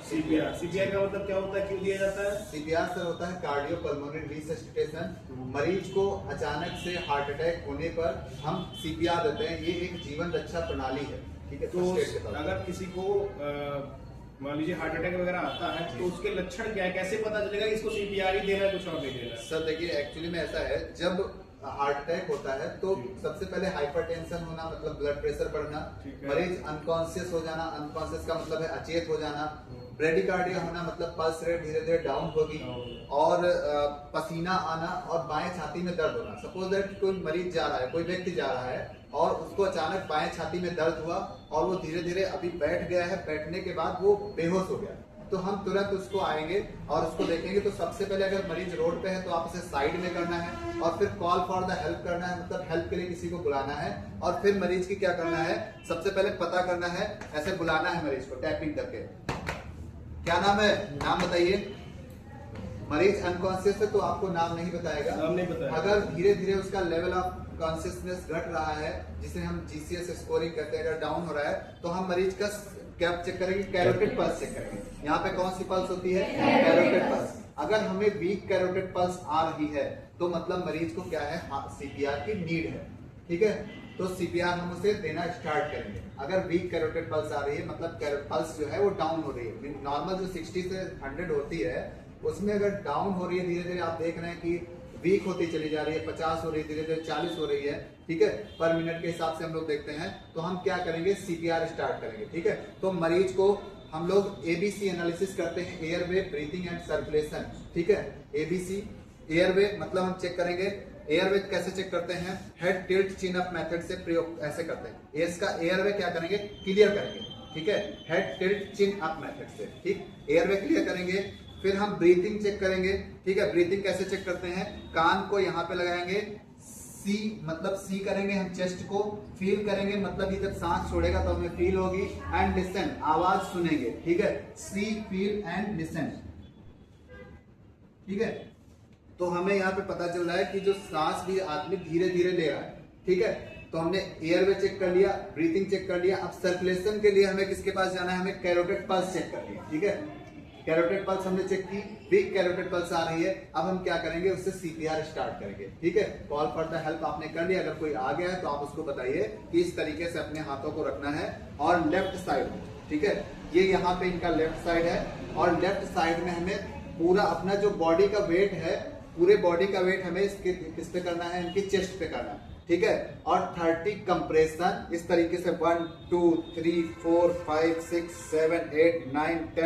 CPR CPR का मतलब क्या होता है, क्यों दिया जाता है? सीपीआर सर होता है कार्डियो पल्मोनरी रिससिटेशन। मरीज को अचानक से हार्ट अटैक होने पर हम सीपीआर देते हैं। ये एक जीवन रक्षा प्रणाली है, ठीक है। तो फर्स्ट एड के तौर पर। अगर किसी को मान लीजिए हार्ट अटैक वगैरह आता है तो उसके लक्षण क्या है, कैसे पता चलेगा कि इसको सीपीआर ही देना है, कुछ और नहीं देना है? सर देखिए, एक्चुअली में ऐसा है, जब हार्ट अटैक होता है तो सबसे पहले हाइपरटेंशन होना, मतलब ब्लड प्रेशर बढ़ना, ठीक है। मरीज अनकॉन्शियस हो जाना। अनकॉन्शियस का मतलब है अचेत हो जाना। ब्रेडिकार्डिया होना मतलब पल्स रेट धीरे धीरे डाउन होगी, और पसीना आना, और बाएं छाती में दर्द होना। सपोज दैट कोई मरीज जा रहा है, कोई व्यक्ति जा रहा है और उसको अचानक बाएं छाती में दर्द हुआ और वो धीरे धीरे अभी बैठ गया है, बैठने के बाद वो बेहोश हो गया, तो हम तुरंत उसको आएंगे और उसको देखेंगे। तो सबसे पहले अगर मरीज रोड पे है तो आप उसे साइड में करना है, और फिर कॉल फॉर द हेल्प करना है, मतलब हेल्प के लिए किसी को बुलाना है। और फिर मरीज की क्या करना है, सबसे पहले पता करना है, ऐसे बुलाना है मरीज को टैपिंग करके। क्या नाम है, नाम बताइए। मरीज अनकॉन्शियस है तो आपको नाम नहीं बताएगा। नाम नहीं बताएगा। अगर धीरे धीरे उसका लेवल ऑफ कॉन्शियसनेस घट रहा है, जिसे हम जीसीएस स्कोरिंग कहते हैं, अगर डाउन हो रहा है तो हम मरीज का क्या चेक करेंगे, कैरोटिड पल्स चेक करेंगे। यहाँ पे कौन सी पल्स होती है, कैरोटिड पल्स। अगर हमें वीक कैरोटिड पल्स आ रही है तो मतलब मरीज को क्या है, सीपीआर की नीड है, ठीक है। तो सीपीआर हम उसे देना स्टार्ट करेंगे। अगर वीक कैरोटिड पल्स आ रही है, मतलब पल्स जो है वो डाउन हो रही है, नॉर्मल जो 60 से 100 होती है उसमें अगर डाउन हो रही है, धीरे धीरे आप देख रहे हैं कि वीक होती चली जा रही है, 50 हो रही है, धीरे धीरे 40 हो रही है, ठीक है, पर मिनट के हिसाब से हम लोग देखते हैं। तो हम क्या करेंगे, सीपीआर स्टार्ट करेंगे, ठीक है। तो मरीज को हम लोग एबीसी एनालिसिस करते हैं, एयरवे, ब्रीथिंग एंड सर्कुलेशन, ठीक है। एबीसी एयरवे मतलब हम चेक करेंगे। एयरवे कैसे चेक करते हैं, हेड टिल्ट चिन अप मेथड से प्रयोग ऐसे करते हैं। इसका एयरवे क्या करेंगे, क्लियर करेंगे, ठीक है, हेड टिल्ट चिन अप मेथड से, ठीक। एयरवे क्लियर करेंगे, फिर हम ब्रीथिंग चेक करेंगे, ठीक है। ब्रीथिंग कैसे चेक करते हैं, कान को यहाँ पे लगाएंगे, सी मतलब सी करेंगे हम चेस्ट को, फील करेंगे मतलब ये जब सांस छोड़ेगा तो हमें फील होगी, एंड लिसन आवाज सुनेंगे, ठीक है। सी, फील एंड लिसन, ठीक है। तो हमें यहाँ पे पता चल रहा है कि जो सांस भी आदमी धीरे धीरे ले रहा है, ठीक है। तो हमने एयरवे चेक कर लिया, ब्रीथिंग चेक कर लिया। अब सर्कुलेशन के लिए हमें किसके पास जाना है, हमें कैरोटिड पल्स चेक कर लिया, ठीक है। कैरोटिड पल्स हमने चेक की, वीक कैरोटिड पल्स आ रही है। अब हम क्या करेंगे, उससे सीपीआर स्टार्ट करेंगे, ठीक है। कॉल फॉर द हेल्प आपने कर लिया। अगर कोई आ गया है तो आप उसको बताइए कि इस तरीके से अपने हाथों को रखना है, और लेफ्ट साइड, ठीक है, ये यहाँ पे इनका लेफ्ट साइड है, और लेफ्ट साइड में हमें पूरा अपना जो बॉडी का वेट है, पूरे बॉडी का वेट हमें इसके किस पे करना है, इनकी चेस्ट पे करना है, ठीक है। और 30 कंप्रेशन इस तरीके से 1 2 3 4 5 6 7 8 9 10